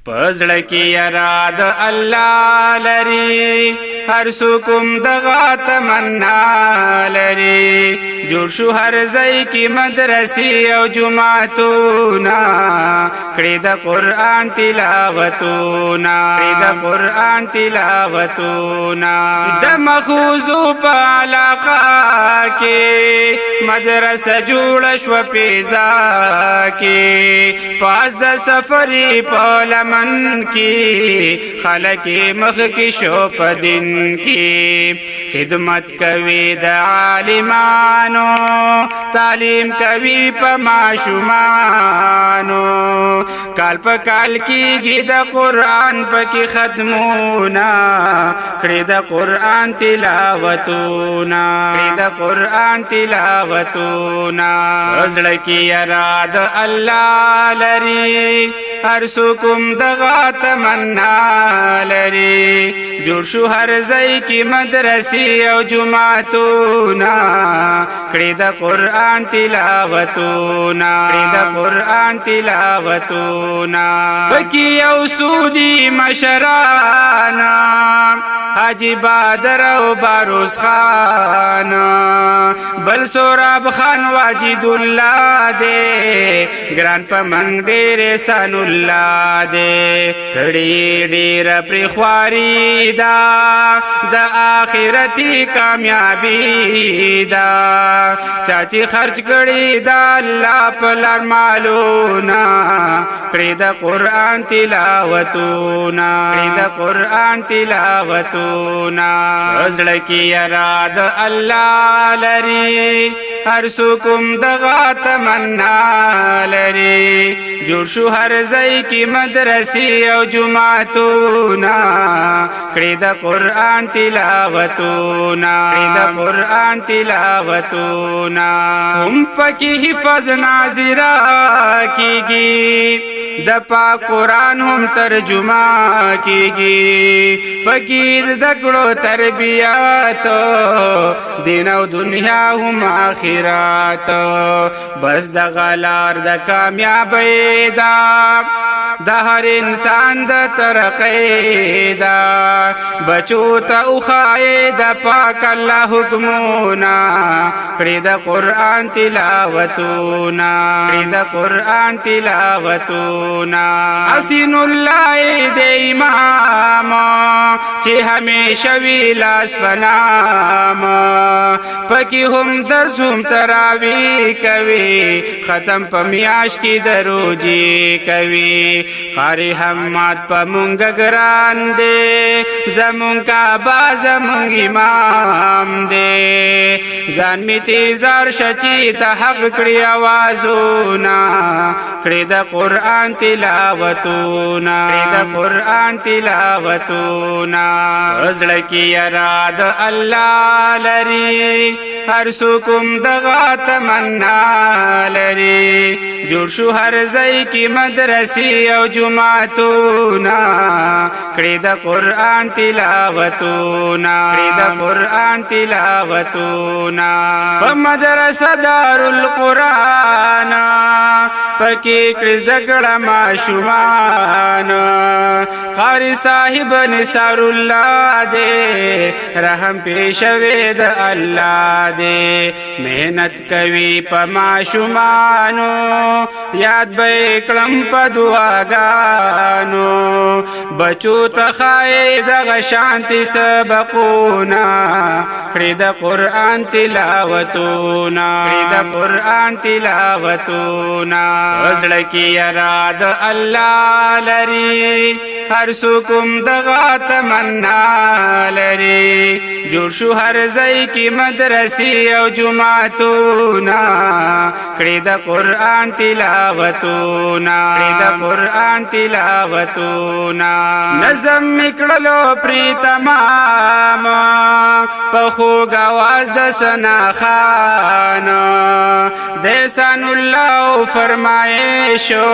پزړه کې یرا د الله لري هر څوکم دغه تمنا لري جوړ شو هر ځای کې مدرسې او جمعتونه کړي د قرآن تلاوتونه د مخوزو په علاقه کې مدرسه جوړه شوه پیزا کې پاس د سفرې په لمن کې خلک مخ کې شو په دین کې خدمت کوي د عالمانو تعلیم کوي په ماشومانو کال په کال کېږي د قرآن پکې ختمونه کړي د قرآن تلاوتونه زړه کې یرا د الله لري هر څوکم دغه تمنا لري جوړ شو هر ځای کې مدرسې او جمعتونه کړي د قرآن تلاوتونه پکې یو سودي مشرانا حاجی بادر او باروس خان بل سوراب خان واجد الله دے ګران په منګ ډېر احسان الله دے کړي ډېر پر خواري دا د آخرتي کامیابی دا چاچی خرج کړي دا الله په لار مالونه کړي د قرآن تلاوتونه زړه کې یرا د الله لري هر څوکم دغه تمنا لري جوړ شو هر ځای کې مدرسې او جمعتونه کړي د قرآن تلاوتونه هم پکې حفظ ناظره کېږي د پاک قرآن هم ترجمه کېږي پکې زده کړو تربیات دین او دنیا هم آخرت بس دغه لار د کامیابۍ ده د هر انسان د ترقۍ ده بچو ته وښایې د پاک الله حکمونه کړي د قرآن تلاوتونه حسین الله د امام چې همیشه وی لاس بنام پکې هم درس هم تراوی کوي ختم په میاش کې دروجي کوي قاری حماد په مونږ ګران دی زمونږ کعبه زمونږ امام دی ځان می تیزار شچی ته حق کړي آوازونه کړي د قرآن تلاوتونه زړه کې یرا د الله لري هر څوکم دغه تمنا لري جوړ شو هر ځای کې مدرسې او جمعتونه کړي د قرآن تلاوتونه په مدرسه دارالقرآن پکې کړي زده کړه ماشومان قاری صاحب نثار الله دې رحم پیښوي د الله دې محنت کوي په ماشومانو یاد به کړم په دعاګانو بچو ته ښایي دغه شانتي سبقونه کړي د قرآن تلاوتونه زړه کې یرا د الله لري هر څوکم دغه تمنا لري جوړ شو هر ځای کې مدرسې او جمعتونه کړي د قرآن تلاوتونه نظم میکړلو پری تمام په خوږ آواز د ثنا خان د احسان الله فرمایشو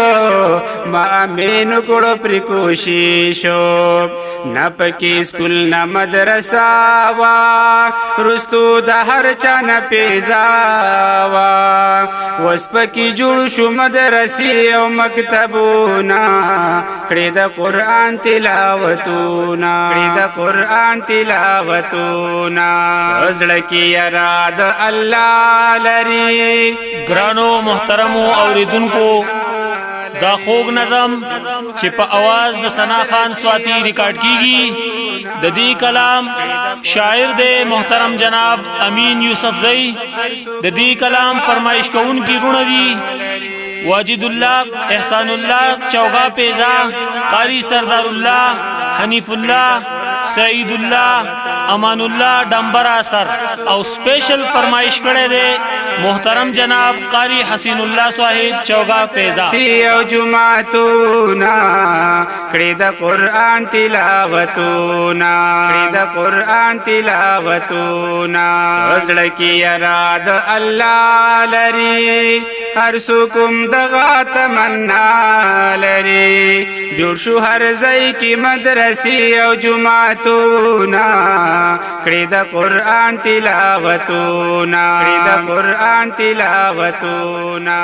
ما امین کړو پر کوششو نپکی سکول نا مدرسا وا رستو د هر چا نه پیزا وا وس پکی جوړ شو مدرسې او مکتبونا کړي د قرآن تلاوتونا کړي د قرآن تلاوتونا زړه کې یاد الله لري ګرانو محترمو اوریدونکو دا خوږ نظم چې په आवाज د ثنا خان سواتی ریکارډ کیږي د دې کلام شاعر دی محترم جناب امین یوسف زئی د دې کلام فرمایش کوونکی رونه دي واجد الله احسان الله چوغا پیزا قاری سردار الله حنیف الله سعید الله امان الله ډمبر اثر او سپیشل فرمایش کړي دي محترم جناب قاری حسین الله صاحب چوغا پیزا سیو جمعتونا کړي د قرآن تلاوتونا کړي د قرآن تلاوتونا زړه کې یاد الله لري هر څوک دغه تمنا لري جوړ شو هر ځای کې مدرسې او جمعتونا کړي د قرآن تلاوتونا کړي د قرآن تلاوتونا